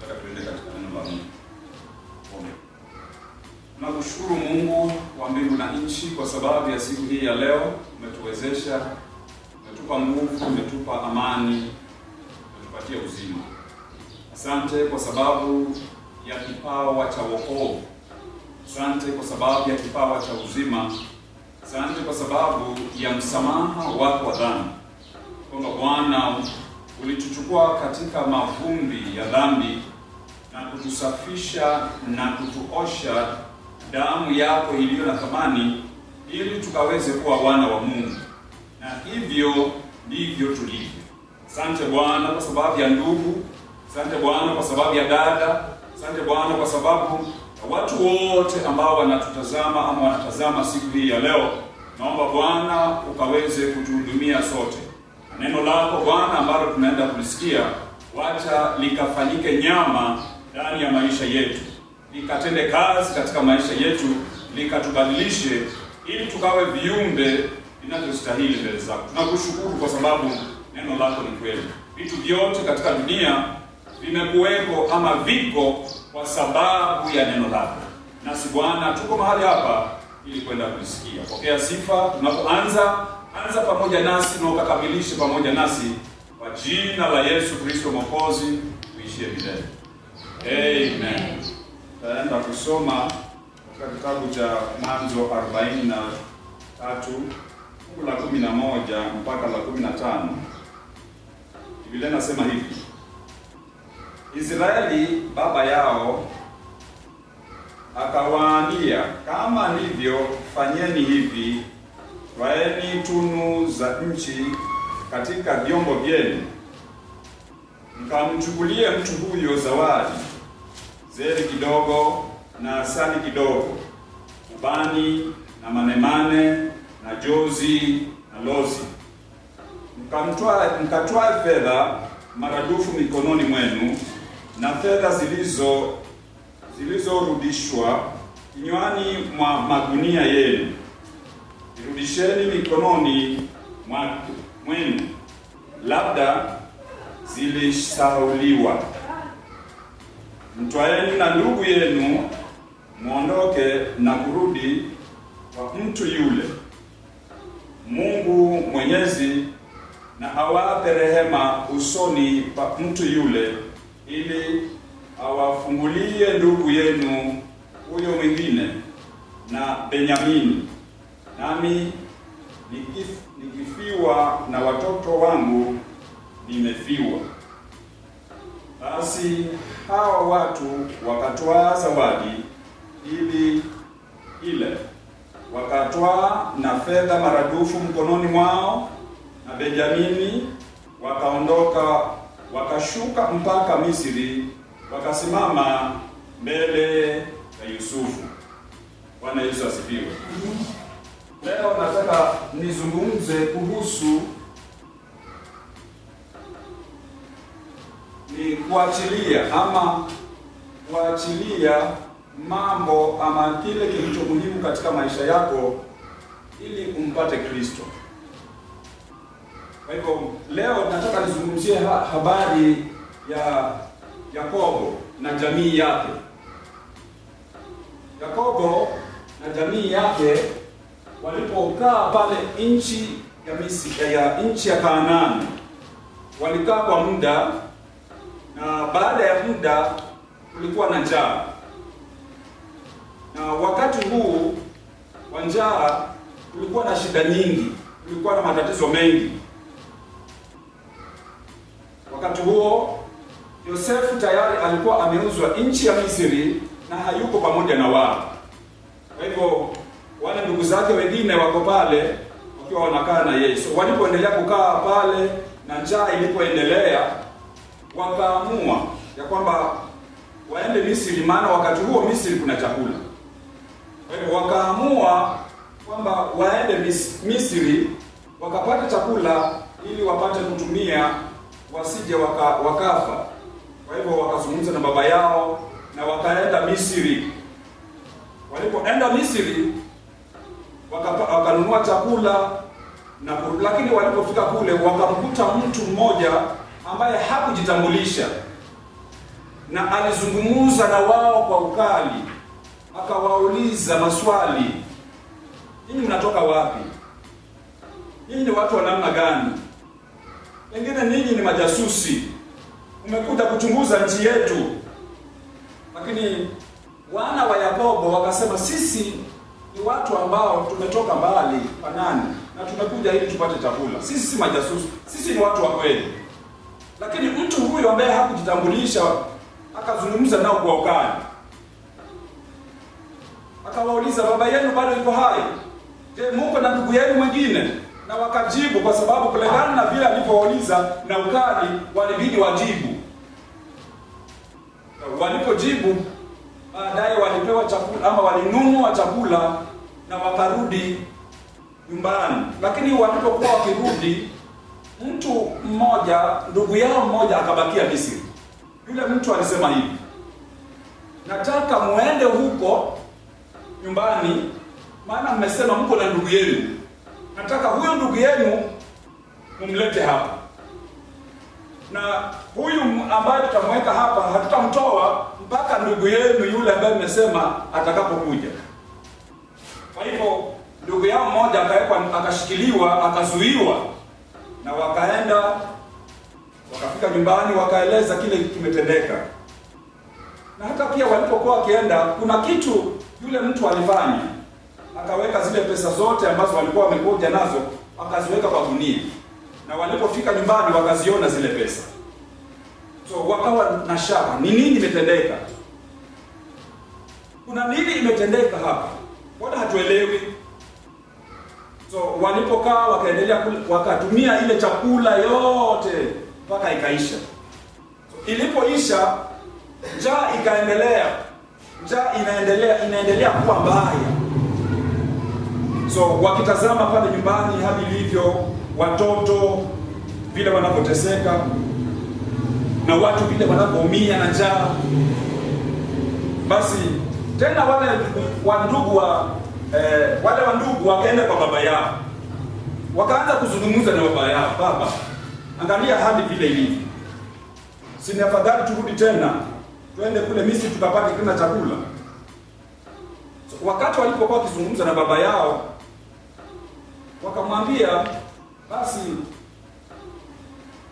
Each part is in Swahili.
nataka tuende katika neno la Mungu. Tunakushukuru Mungu wa mbingu na nchi kwa sababu ya siku hii ya leo. Umetuwezesha, umetupa nguvu, umetupa amani, umetupatia uzima. Asante kwa sababu ya kipawa cha wokovu. Asante kwa sababu ya kipawa cha uzima. Asante kwa sababu ya msamaha wako wa dhambi. Kwamba Bwana ulituchukua katika mavumbi ya dhambi na kutusafisha na kutuosha damu yako iliyo na thamani, ili tukaweze kuwa wana wa Mungu. Na hivyo ndivyo tulivyo. Asante Bwana kwa sababu ya ndugu. Asante Bwana kwa sababu ya dada. Asante Bwana kwa sababu watu wote ambao wanatutazama ama wanatazama siku hii ya leo. Naomba Bwana ukaweze kutuhudumia sote. Neno lako Bwana ambalo tunaenda kulisikia, wacha likafanyike nyama ndani ya maisha yetu, likatende kazi katika maisha yetu, likatubadilishe ili tukawe viumbe vinavyostahili mbele zako. Tunakushukuru kwa sababu neno lako ni kweli. Vitu vyote katika dunia vimekuwepo ama viko kwa sababu ya neno lako. Nasi Bwana tuko mahali hapa ili kwenda kulisikia. Pokea sifa tunapoanza, anza pamoja nasi na ukakamilishe pamoja nasi, kwa jina la Yesu Kristo Mwokozi, tuishie milele. Amen. Taenda kusoma katika kitabu cha Mwanzo 43 fungu la 11 mpaka la 15. Biblia inasema hivi: Israeli baba yao akawaambia, kama ndivyo fanyeni hivi, twaeni tunu za nchi katika vyombo vyenu, mkamchukulie mtu huyo zawadi, zeri kidogo na asali kidogo, ubani na manemane na jozi na lozi. Mkatwae fedha maradufu mikononi mwenu, na fedha zilizorudishwa kinywani mwa magunia yenu irudisheni mikononi mwenu, labda zilisahauliwa. Mtwaeni na ndugu yenu, muondoke na kurudi kwa mtu yule. Mungu Mwenyezi na awape rehema usoni pa mtu yule, ili awafungulie ndugu yenu huyo mwingine na Benyamini. Nami nikifiwa na watoto wangu nimefiwa. Basi hawa watu wakatwaa zawadi ile, wakatwaa na fedha maradufu mkononi mwao, na Benyamini wakaondoka, wakashuka mpaka Misri, wakasimama mbele ya Yusufu. Bwana Yesu asifiwe. Leo nataka nizungumze kuhusu ni kuachilia mambo ama kile kilicho muhimu katika maisha yako ili umpate Kristo. Kwa hivyo leo nataka nizungumzie habari ya Yakobo na jamii yake. Yakobo na jamii yake walipokaa pale nchi ya Misri, nchi ya Kanaani, walikaa kwa muda, na baada ya muda kulikuwa na njaa. Na wakati huu wa njaa kulikuwa na shida nyingi, kulikuwa na matatizo mengi. Wakati huo Yosefu tayari alikuwa ameuzwa nchi ya Misri na hayuko pamoja na wao. Kwa hivyo wale ndugu zake wengine wako pale wakiwa wanakaa na yeye. So walipoendelea kukaa pale na njaa ilipoendelea, wakaamua ya kwamba waende Misri, maana wakati huo Misri kuna chakula. Kwa hivyo wakaamua kwamba waende Misri wakapata chakula ili wapate kutumia, wasije wakafa. Kwa hivyo wakazungumza na baba yao na wakaenda Misri. Walipoenda Misri wakanunua chakula lakini walipofika kule wakamkuta mtu mmoja ambaye hakujitambulisha. na alizungumza na wao kwa ukali, akawauliza maswali. Ninyi mnatoka wapi? Ninyi ni watu wa namna gani? Wengine ninyi ni majasusi, umekuja kuchunguza nchi yetu. Lakini wana wa Yakobo wakasema, sisi ni watu ambao tumetoka mbali Kanaani na tumekuja ili tupate chakula. Sisi si majasusi, sisi ni watu wa kweli. Lakini mtu huyo ambaye hakujitambulisha akazungumza nao kwa ukali, akawauliza, baba yenu bado yuko hai? Je, muko na ndugu yenu mwingine? Na wakajibu, kwa sababu kulingana na vile alipowauliza na ukali, walibidi wajibu. Walipojibu, baadaye walipewa chakula ama walinunua chakula na wakarudi nyumbani. Lakini walipokuwa wakirudi, mtu mmoja, ndugu yao mmoja akabakia Misri. Yule mtu alisema hivi, nataka muende huko nyumbani, maana mmesema mko na ndugu yenu. Nataka huyo ndugu yenu mumlete hapa, na huyu ambaye tutamweka hapa hatutamtoa mpaka ndugu yenu yule ambaye mmesema atakapokuja. Kwa hivyo ndugu yao mmoja akawekwa, akashikiliwa, akazuiwa, na wakaenda wakafika nyumbani, wakaeleza kile kimetendeka. Na hata pia walipokuwa wakienda, kuna kitu yule mtu alifanya, akaweka zile pesa zote ambazo walikuwa wamekuja nazo, akaziweka kwa gunia, na walipofika nyumbani wakaziona zile pesa. So wakawa na shaka, ni nini imetendeka? Kuna nini imetendeka hapa? Mbona hatuelewi? So walipokaa wakaendelea wakatumia ile chakula yote mpaka ikaisha. So ilipoisha, njaa ikaendelea. Njaa inaendelea kuwa mbaya. So wakitazama pale nyumbani hadi ilivyo, watoto vile wanapoteseka na watu vile wanapoumia na njaa, basi tena wale wandugu wakaenda kwa baba yao, wakaanza kuzungumza na baba yao, baba, angalia hadi vile ilivyo, si ni afadhali turudi tena tuende kule Misri tukapate tena chakula? So, wakati walipokuwa wakizungumza na baba yao, wakamwambia, basi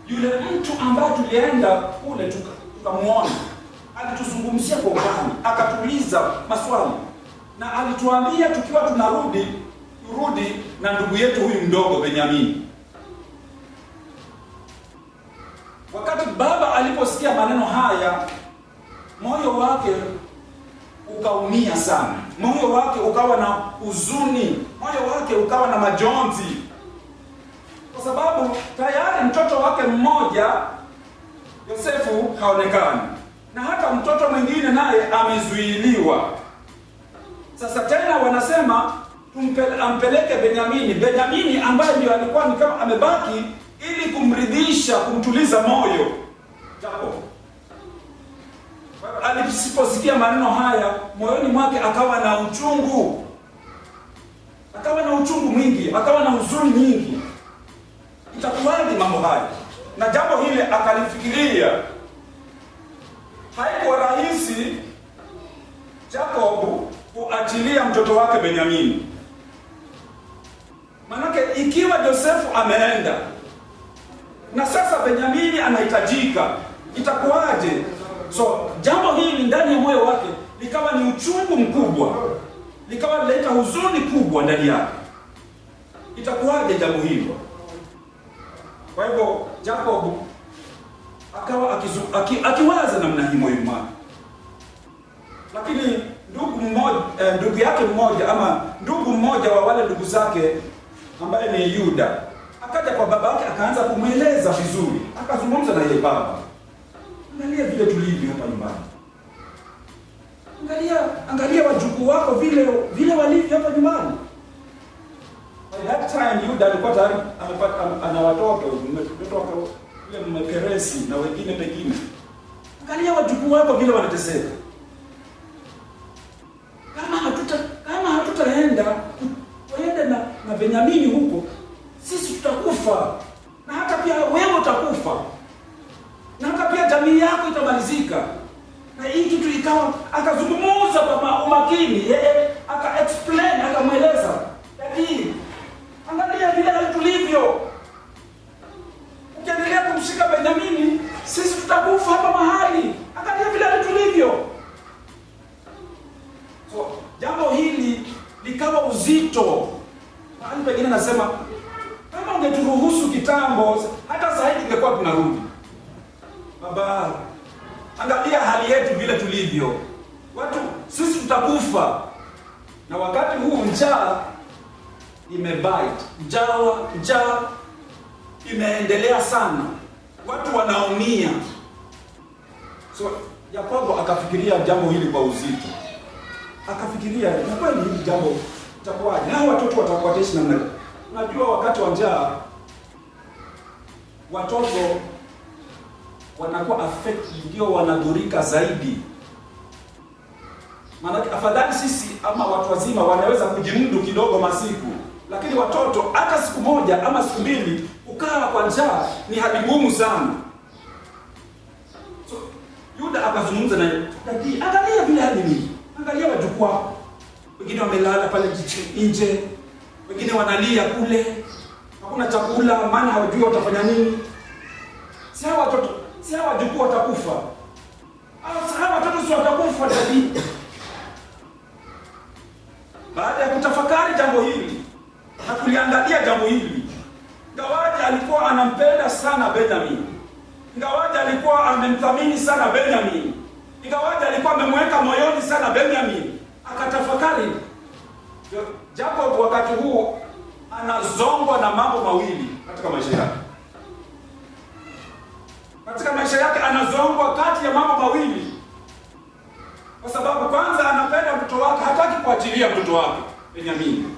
yule mtu ambaye tulienda kule tukamuona, alituzungumzia kwa ukali, akatuuliza maswali, na alituambia tukiwa turudi na ndugu yetu huyu mdogo Benyamini. Wakati baba aliposikia maneno haya, moyo wake ukaumia sana, moyo wake ukawa na huzuni, moyo wake ukawa na majonzi, kwa sababu tayari mtoto wake mmoja Yosefu haonekani, na hata mtoto mwingine naye amezuiliwa. Sasa tena wanasema ampeleke Benyamini ambaye ndio alikuwa ni kama amebaki, ili kumridhisha, kumtuliza moyo Jacob. Aliposikia maneno haya, moyoni mwake akawa na uchungu mwingi, akawa na huzuni nyingi. Itakuwaje mambo haya? Na jambo hili akalifikiria. Haikuwa rahisi Jacob kuachilia mtoto wake Benyamini. Manake ikiwa Josefu ameenda na sasa Benyamini anahitajika, itakuwaje? So jambo hili ndani ya moyo wake likawa ni uchungu mkubwa, likawa leta huzuni kubwa ndani yake. Itakuwaje jambo hilo? Kwa hivyo Jacob akawa akiwaza namna hii moyoni mwake. Lakini ndugu yake mmoja, ama ndugu mmoja wa wale ndugu zake ambaye ni Yuda, akaja kwa baba yake, akaanza kumweleza vizuri, akazungumza na yeye, baba, angalia vile tulivyo hapa nyumbani, angalia wajukuu wako vile walivyo hapa nyumbani. By that time Yuda alikuwa tayari ana watoto yule Mperesi na wengine pengine. Angalia wajukuu wako vile wanateseka. Kama hatutaenda na Benyamini huko, sisi tutakufa, na hata pia wewe utakufa, na hata pia jamii yako itamalizika. ikawa akazungumza kwa umakini, aka explain, akamweleza, "Daddy, angalia vile tulivyo. Ukiendelea kumshika Benyamini, sisi tutakufa hapa mahali. Angalia vile tulivyo." So, jambo hili likawa uzito. Mahali pengine nasema, kama ungeturuhusu kitambo, hata sasa hivi tungekuwa tunarudi. Baba, angalia hali yetu vile tulivyo. Sisi tutakufa. Na wakati huu njaa imebite. Njaa imeendelea sana. Watu wanaumia. So, Yakobo akafikiria jambo hili kwa uzito. Akafikiria, na kweli hili jambo itakuwaje? Hao watoto wataishi namna gani? Unajua wakati wa njaa watoto wanakuwa affected, ndio wanadhurika zaidi. Maana afadhali sisi ama watu wazima wanaweza kujimudu kidogo masiku, lakini watoto hata siku moja ama siku mbili ukaa kwa njaa ni hali ngumu sana. So Yuda akazungumza naye, "Daddy, angalia vile hali ni. Angalia wajukuu wako. Wengine wamelala pale nje, wengine wanalia kule. Hakuna chakula, maana hawajui watafanya nini. Si hawa wajukuu watakufa. Hawa watoto si watakufa, Daddy." Baada ya kutafakari jambo hili na kuliangalia jambo hili, ingawaje alikuwa anampenda sana Benjamin, ingawaje alikuwa amemthamini sana Benjamin, ingawaje alikuwa amemweka moyoni sana Benjamin, akatafakari. Jacob wakati huu anazongwa na mambo mawili katika maisha yake. Katika maisha yake anazongwa kati ya mambo mawili. Kwa sababu kwanza anapenda mtoto wake, hataki kuachilia mtoto wake Benjamin.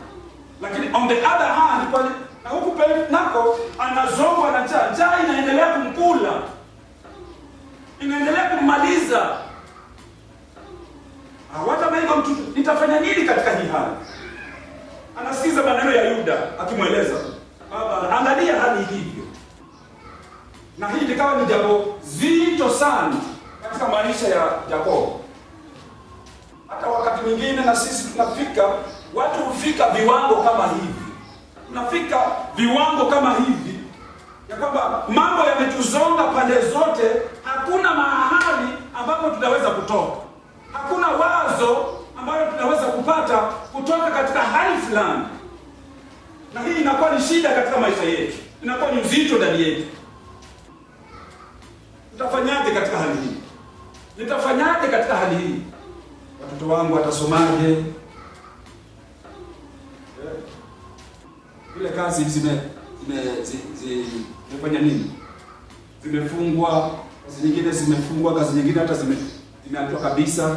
Lakini on the other hand, na huku nako anazongwa na njaa. Njaa inaendelea kumkula. Inaendelea kummaliza. Hawata maiga mtoto, nitafanya nini katika hii hali? Anasikiza maneno ya Yuda akimweleza, "Baba, angalia hali hivyo." Na hii likawa ni jambo zito sana katika maisha ya Yakobo. Hata wakati mwingine na sisi watu hufika viwango kama hivi. Tunafika viwango kama hivi ya kwamba mambo yametuzonga pande zote, hakuna mahali ambapo tunaweza kutoka. Hakuna wazo ambalo tunaweza kupata kutoka katika hali fulani. Na hii inakuwa ni shida katika maisha yetu. Inakuwa ni uzito ndani yetu. Nitafanyaje katika hali hii? Nitafanyaje katika hali hii? Watoto wangu watasomaje? Ile kazi zimefanya nini? Zimefungwa, kazi nyingine zimefungwa, kazi nyingine hata zimeachwa kabisa.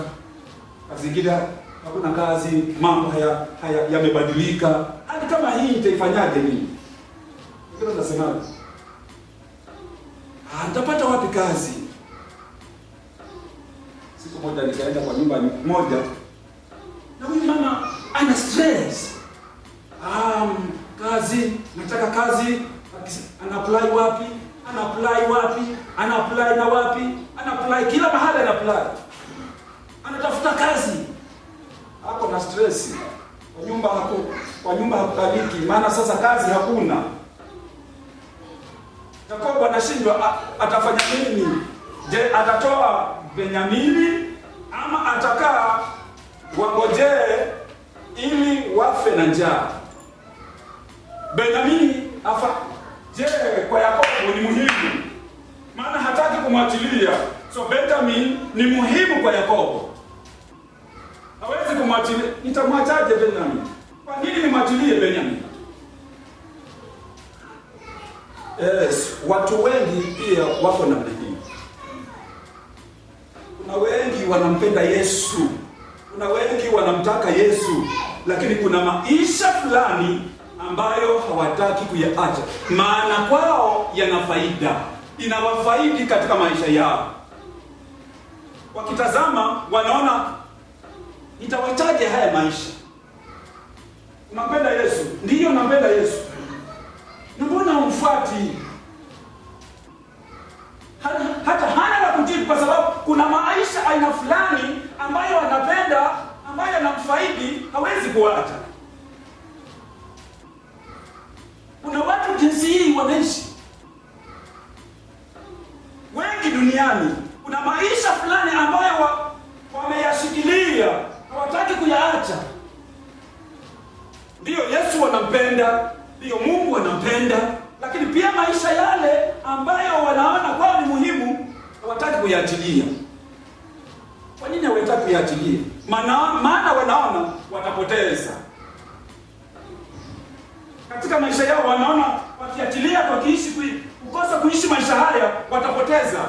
Kazi nyingine hakuna kazi, mambo haya yamebadilika. Hadi kama hii itaifanyaje mimi? Ndio nasema, nitapata wapi kazi? Siku moja nikaenda kwa nyumba moja, na huyu mama ana stress. Kazi, nataka kazi, ana-apply wapi? Ana-apply wapi? Ana-apply na wapi? Ana-apply kila mahali, ana-apply. Anatafuta kazi. Hapo na stress. Kwa nyumba hakukaliki, maana sasa kazi hakuna. Yakobo anashindwa atafanya nini? Je, atatoa Benyamini ama atakaa wangojee ili wafe na njaa? Benyamini je, kwa Yakobo ni muhimu, maana hataki kumwachilia. So Benjamin ni muhimu kwa Yakobo. Hawezi kumwachilia. Nitamwachaje Benjamin? Kwa nini nimwachilie Benjamin? Yes, watu wengi pia wako namna hii. Kuna wengi wanampenda Yesu. Kuna wengi wanamtaka Yesu, lakini kuna maisha fulani ambayo hawataki kuyaacha, maana kwao yana faida, inawafaidi katika maisha yao. Wakitazama wanaona, nitawachaje haya maisha? Unampenda Yesu? Ndiyo, nampenda Yesu. Na mbona umfuati? Hata hana la kujibu, kwa sababu kuna maisha aina fulani ambayo anapenda, ambayo anamfaidi, hawezi kuacha. Kuna watu jinsi hii wanaishi wengi duniani. Kuna maisha fulani ambayo wameyashikilia, hawataki kuyaacha. Ndiyo Yesu wanampenda, ndiyo Mungu anampenda, lakini pia maisha yale ambayo wanaona kwao ni muhimu hawataki kuyaachilia. Kwa nini hawataki kuyaachilia? Maana wanaona watapoteza katika maisha yao. Wanaona wakiachilia, kukosa kuishi maisha haya watapoteza.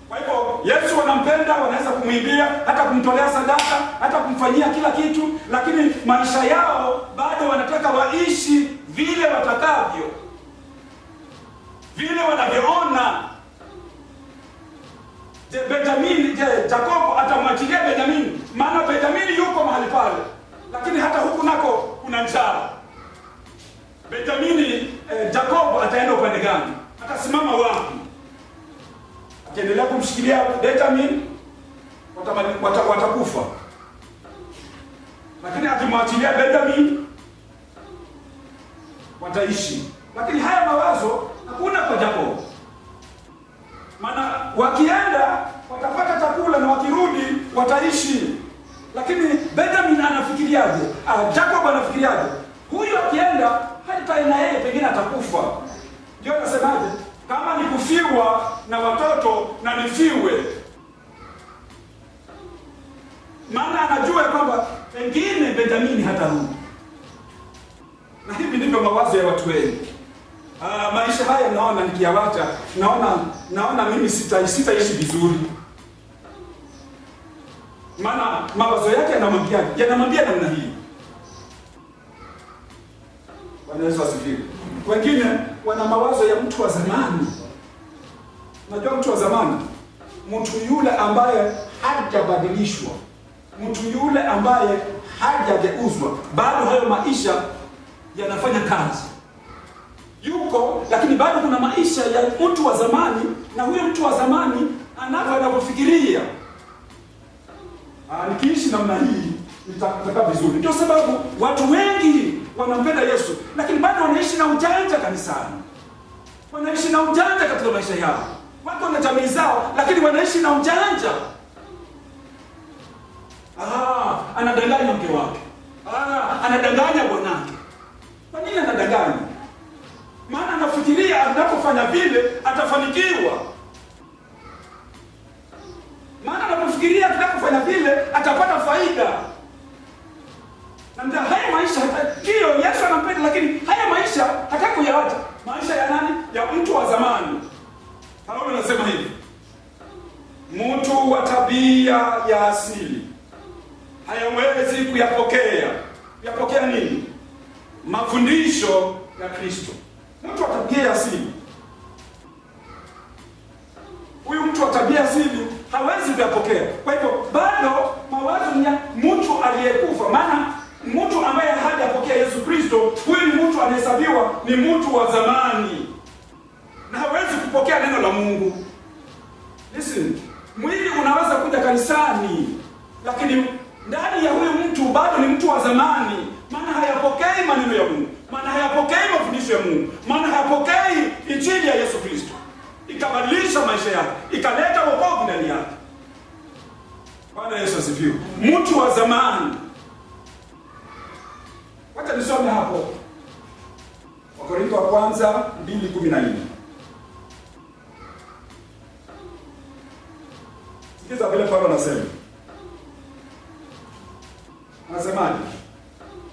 Kwa hivyo Yesu wanampenda, wanaweza kumwimbia, hata kumtolea sadaka, hata kumfanyia kila kitu, lakini maisha yao bado wanataka waishi vile watakavyo, vile wanavyoona. Yakobo atamwachilia Benyamini, maana Benyamini yuko mahali pale, lakini hata huku nako kuna njaa. Benyamini, Yakobo ataenda upande gani? Atasimama wapi? Akiendelea kumshikilia Benyamini, watakufa. Lakini akimwachilia Benyamini, wataishi. Lakini haya mawazo hakuna kwa Yakobo. Maana wakienda watapata chakula na wakirudi wataishi. Lakini Benjamin anafikiriaje? Jacob anafikiriaje? Huyu akienda hata na yeye pengine atakufa. Ndio anasemaje? Kama ni kufiwa na watoto na nifiwe. Maana anajua kwamba pengine Benjamin hatarudi. Na hivi ndivyo mawazo ya watu wengi. Maisha haya naona nikiawacha, naona mimi sitaishi vizuri. Maana mawazo yake yanamwambia namna hii. Bwana Yesu asifiwe. Wengine wana mawazo ya mtu wa zamani. Unajua mtu wa zamani, mtu yule ambaye hajabadilishwa, mtu yule ambaye hajageuzwa, bado hayo maisha yanafanya kazi. Yuko, lakini bado kuna maisha ya mtu wa zamani, na huyo mtu wa zamani anavyofikiria. Nikiishi namna hii nitakaa vizuri. Ndio sababu watu wengi wanampenda Yesu, lakini bado wanaishi na ujanja kanisani. Wanaishi na ujanja katika maisha yao. Wako na jamii zao, lakini wanaishi na ujanja. Anadanganya mke wake. Anadanganya bwanake. Kwa nini anadanganya? Maana anafikiria anapofanya vile atafanikiwa. Maana anapofikiria anapofanya vile atapata faida. Na ndio haya maisha ndio Yesu anampenda, lakini haya maisha hataki kuyaacha. Maisha ya nani? Ya mtu wa zamani. Paulo anasema hivi: mtu wa tabia ya asili hayawezi kuyapokea. Yapokea nini? Mafundisho ya Kristo. Mtu wa tabia ya asili, huyu mtu wa tabia ya asili hawezi kuyapokea. Kwa hivyo bado mawazo ni ya mtu aliyekufa. Maana mtu ambaye hajapokea Yesu Kristo, huyu ni mtu anahesabiwa ni mtu wa zamani, na hawezi kupokea neno la Mungu. Listen, mwili unaweza kuja kanisani, lakini ndani ya huyu mtu bado ni mtu wa zamani. Maana hayapokei maneno ya Mungu, maana hayapokei mafundisho ya Mungu, maana hayapokei injili ya Yesu Kristo, ikabadilisha maisha yake, ikaleta wokovu ndani yake. Bwana Yesu asifiwe. Mtu wa zamani. Wacha nisome hapo Wakorintho wa kwanza 2:14. Sikiza vile Paulo anasema. Anasemaje?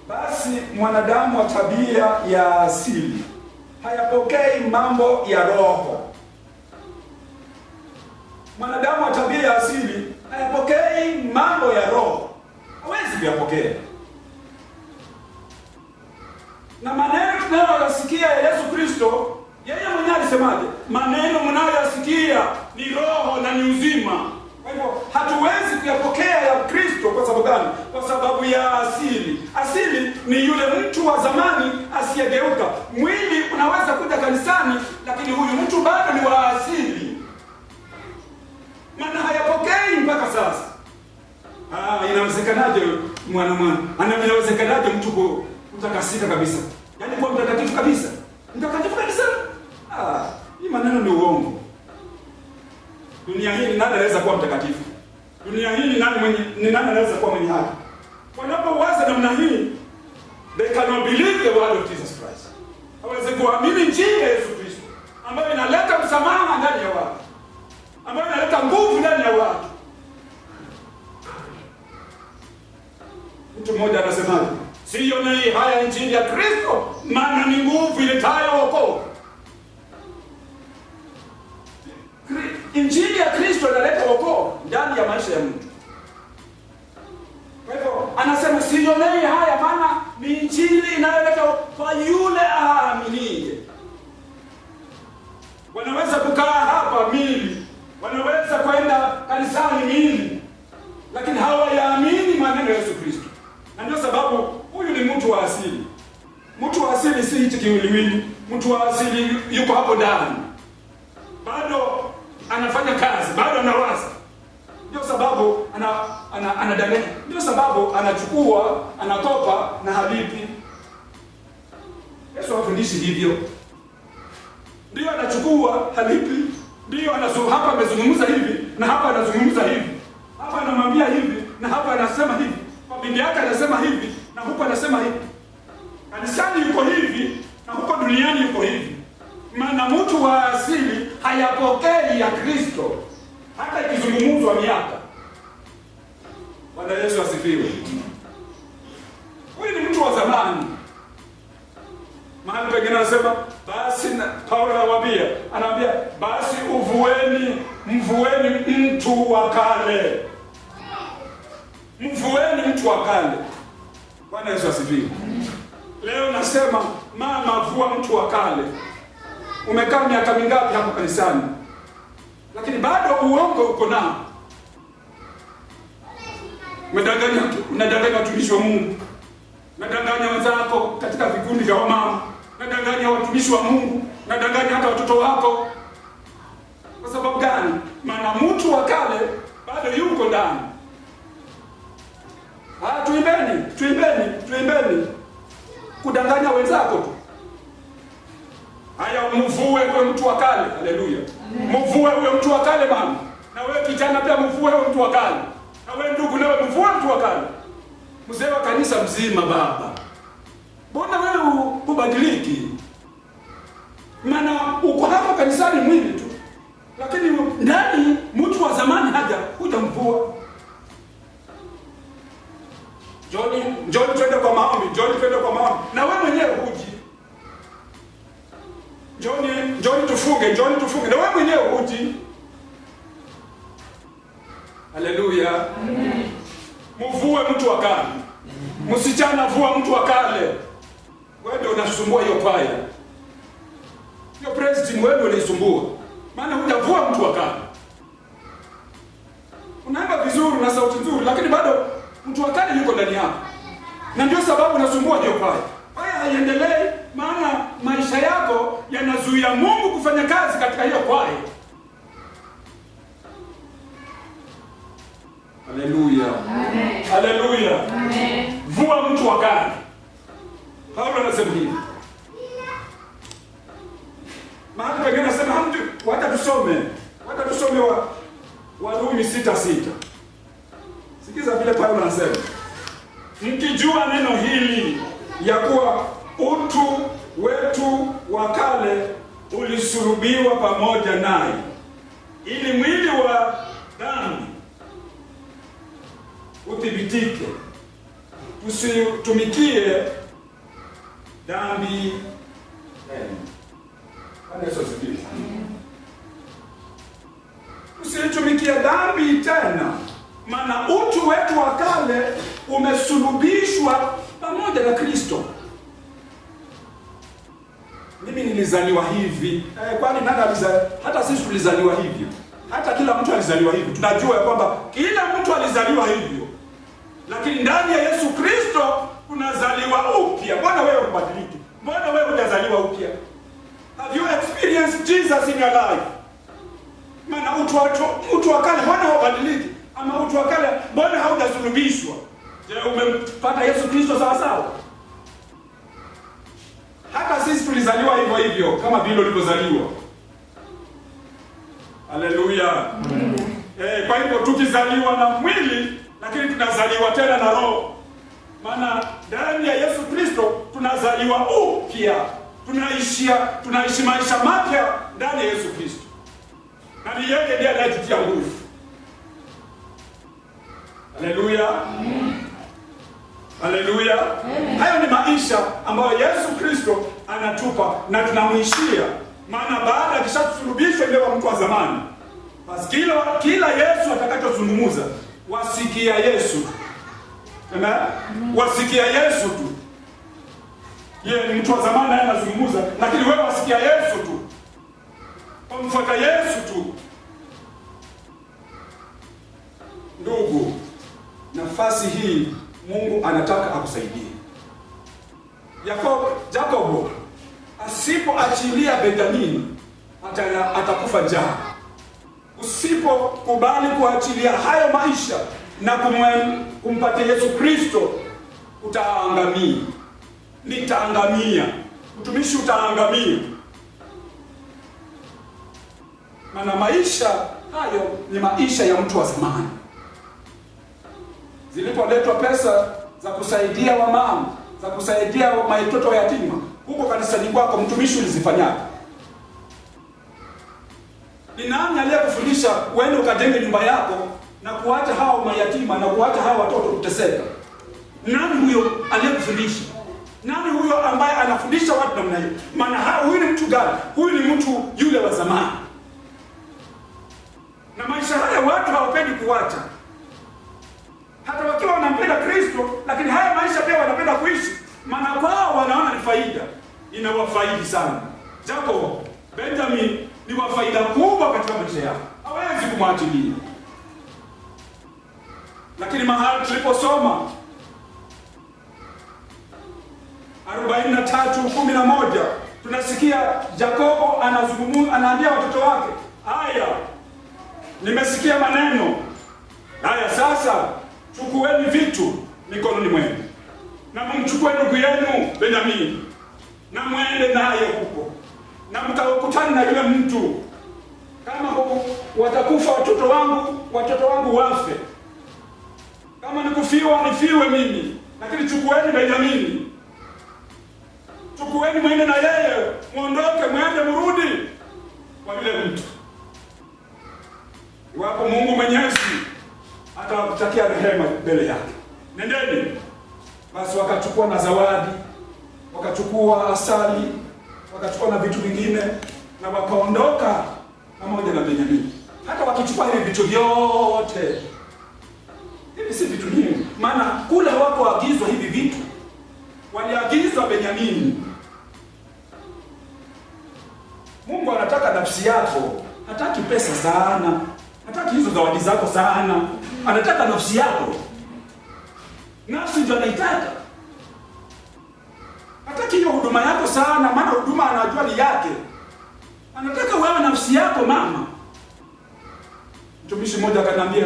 Basi mwanadamu wa tabia ya asili hayapokei mambo ya roho. Mwanadamu wa tabia ya asili hayapokei mambo ya roho. Hawezi kuyapokea. Na maneno tunayoyasikia ya Yesu Kristo, yeye mwenyewe alisemaje? Maneno mnayoyasikia ni roho na ni uzima. Kwa hivyo hatuwezi kuyapokea ya Kristo. Kwa sababu gani? Kwa sababu ya asili. Asili ni yule mtu wa zamani asiyegeuka. Mwili unaweza kuja kanisani, lakini huyu mtu bado ni wa asili. Maana hayapokei mpaka sasa. inawezekanaje inawezekanaje mtu kutakasika kabisa? Yaani kuwa mtakatifu kabisa. Mtakatifu kabisa? Hii maneno ni uongo. Dunia hii nani anaweza kuwa mtakatifu? Dunia hii nani anaweza kuwa mwenye haki? Wanapowaza namna hii, they cannot believe the word of Jesus Christ. Hawezi kuamini injili ya Yesu Kristo ambayo inaleta msamaha ndani ya watu, ambayo inaleta nguvu ndani ya watu. Mtu mmoja anasemaje? Siionei haya injili ya Kristo, maana ni nguvu iletayo wokovu. Injili ya Kristo inaleta wokovu ndani ya maisha ya mtu. Kwa hivyo anasema siionei haya, maana ni injili inayoleta kwa yule aaminiye. Wanaweza kukaa hapa mili, wanaweza kwenda kanisani mili, lakini hawayaamini maneno ya Yesu Kristo. Na ndio sababu huyu ni mtu wa asili. Mtu wa asili si hichi kiwiliwili. Mtu wa asili yuko hapo ndani, bado anafanya kazi, bado anawaza. Ndio sababu anadanganya. Ndio sababu anachukua, anakopa na halipi. Yesu hafundishi hivyo. Ndio anachukua, halipi. Ndio hapa amezungumza hivi na hapa anazungumza hivi. Hapa anamwambia hivi na hapa anasema hivi. Kwa bibi yake anasema hivi na huko anasema hivi. Kanisani yuko hivi na huko duniani yuko hivi. Maana mtu wa asili hayapokei ya Kristo hata ikizungumzwa miaka. Bwana Yesu asifiwe. Huyu ni mtu wa zamani. Mahali pengine anasema basi, Paulo anawaambia basi mvueni mtu wa kale. Mvueni mtu wa kale. Bwana Yesu asifiwe. Leo nasema mama, vua mtu wa kale. Umekaa miaka mingapi hapo kanisani? Lakini bado uongo uko nao. Unadanganya watumishi wa Mungu. Unadanganya wenzako katika vikundi vya wamama. Unadanganya watumishi wa Mungu. Unadanganya hata watoto wako. Kwa sababu gani? Maana mtu wa kale bado yuko ndani. Tuimbeni. Kudanganya wenzako tu. Haya, mvue kwa mtu wa kale. Haleluya. Mvue huyo mtu wa kale mama. Na wewe kijana pia mvue huyo mtu wa kale. Na wewe ndugu nawe mvue mtu wa kale. Mzee wa kanisa mzima baba. Mbona wewe ubadiliki? Maana uko hapa kanisani mwili tu. Lakini ndani mtu wa zamani huja mvua. John twende kwa maombi. Na wewe mwenyewe huji. John tufunge. Na wewe mwenyewe huji. Haleluya. Amen. Mvue mtu wa kale. Msichana vua mtu wa kale. Wewe ndio unasumbua hiyo kwaya. Hiyo president wewe ndio unasumbua. Maana hujavua mtu wa kale. Unaimba vizuri na sauti nzuri, lakini bado mtu wa kale yuko ndani yako. Na ndio sababu unasumbua hiyo kwaya. Kwaya haiendelee, maana maisha yako yanazuia Mungu kufanya kazi katika hiyo kwaya. Haleluya. Amen. Haleluya. Amen. Vua mtu wa kale. Paulo anasema hivi. Mahali pengine anasema wacha tusome Warumi 6:6. Sikiza vile Paulo anasema. Mkijua neno hili ya kuwa utu wetu wa kale ulisulubiwa pamoja naye, ili mwili wa dhambi uthibitike, usitumikie dhambi tena. Bwana Yesu asifiwe. Usitumikie dhambi tena, maana utu wetu wa kale umesulubishwa pamoja na Kristo. Mimi nilizaliwa hivi. Kwani nani alizaliwa? Hata sisi tulizaliwa hivyo. Hata kila mtu alizaliwa hivyo. Tunajua ya kwamba kila mtu alizaliwa hivyo. Lakini ndani ya Yesu Kristo tunazaliwa upya. Mbona wewe ubadiliki? Mbona wewe hujazaliwa upya? Have you experienced Jesus in your life? Maana utu wa kale mbona hubadiliki? Ama mtu wa kale, mbona haujasulubishwa? Je, umempata Yesu Kristo sawa sawa? Hata sisi tulizaliwa hivyo hivyo kama vile ulivyozaliwa. Haleluya. Kwa hivyo tukizaliwa na mwili, lakini tunazaliwa tena na roho. Maana ndani ya Yesu Kristo tunazaliwa upya. Tunaishi maisha mapya ndani ya Yesu Kristo. Na ni yeye ndiye anayetutia nguvu. Haleluya. Haleluya. Hayo ni maisha ambayo Yesu Kristo anatupa na tunamwishia. Maana baada ya kishasulubishwa ndio mtu wa zamani. Basi kila Yesu atakachozungumza, wasikia Yesu. Amen. Wasikia Yesu tu. Yeye ni mtu wa zamani anazungumza, lakini wewe wasikia Yesu tu. Umfuata Yesu tu. Ndugu, nafasi hii Mungu anataka akusaidie. Yakobo asipoachilia Benjamini atakufa njaa. Usipokubali kuachilia hayo maisha na kumpatia Yesu Kristo, utaangamia. Nitaangamia. Mtumishi, utaangamia. Maana maisha hayo ni maisha ya mtu wa zamani. Zilipoletwa pesa za kusaidia wamama, za kusaidia watoto yatima, huko kanisani kwako, mtumishi, ulizifanyaje? Ni nani aliyekufundisha uende ukajenge nyumba yako na kuacha hao mayatima na kuacha hao watoto kuteseka? Nani huyo aliyekufundisha? Nani huyo ambaye anafundisha watu namna hiyo? Maana huyu ni mtu gani? Huyu ni mtu yule wa zamani. Na maisha haya watu hawapendi kuacha. Hata wakiwa wanampenda Kristo, lakini haya maisha pia wanapenda kuishi. Maana kwao wanaona ni faida. Inawafaidi sana. Jacob, Benjamin ni wa faida kubwa katika maisha yao. Hawezi kumwachilia. Lakini mahali tuliposoma 43:11 tunasikia Yakobo anazungumza, anaambia watoto wake, haya, nimesikia maneno haya, sasa chukueni vitu mikononi mwenu na mchukue ndugu yenu Benjamini na mwende naye huko na mkakutane na yule mtu. Kama watakufa watoto wangu wafe, kama nikufiwa nifiwe mimi, lakini chukueni Benjamini, chukueni mwende na yeye, muondoke, mwende murudi kwa yule mtu. Iwapo Mungu Mwenyezi atawatakia rehema mbele yake, nendeni. Basi wakachukua na zawadi, wakachukua asali, wakachukua na vitu vingine, na wakaondoka pamoja na Benjamini. Hata wakichukua hivi vitu vyote, hivi si vitu nyingi, maana kule wako agizwa hivi vitu, waliagizwa Benjamini. Mungu anataka nafsi yako, hataki pesa sana, hataki hizo zawadi zako sana, anataka nafsi yako. Nafsi ndio anaitaka. Hataki hiyo huduma yako sana, maana huduma anajua ni yake. Anataka wewe nafsi yako, mama. Mtumishi mmoja akaniambia,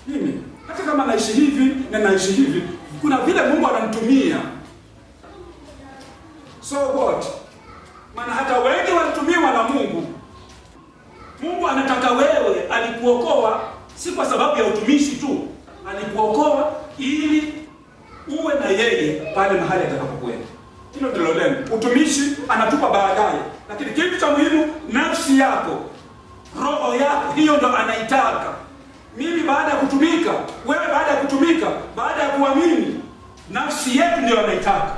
mimi hata kama naishi hivi na naishi hivi, kuna vile Mungu ananitumia. So what? Maana hata wengi walitumiwa na Mungu. Mungu anataka wewe, alikuokoa si kwa sababu ya utumishi tu. Alikuokoa ili uwe na yeye pale mahali atakapokwenda. Hilo ndilo lengo. Utumishi anatupa baadaye, lakini kitu cha muhimu, nafsi yako, roho yako, hiyo ndo anaitaka. Mimi baada ya kutumika, wewe baada ya kutumika, baada ya kuamini, nafsi yetu ndio anaitaka.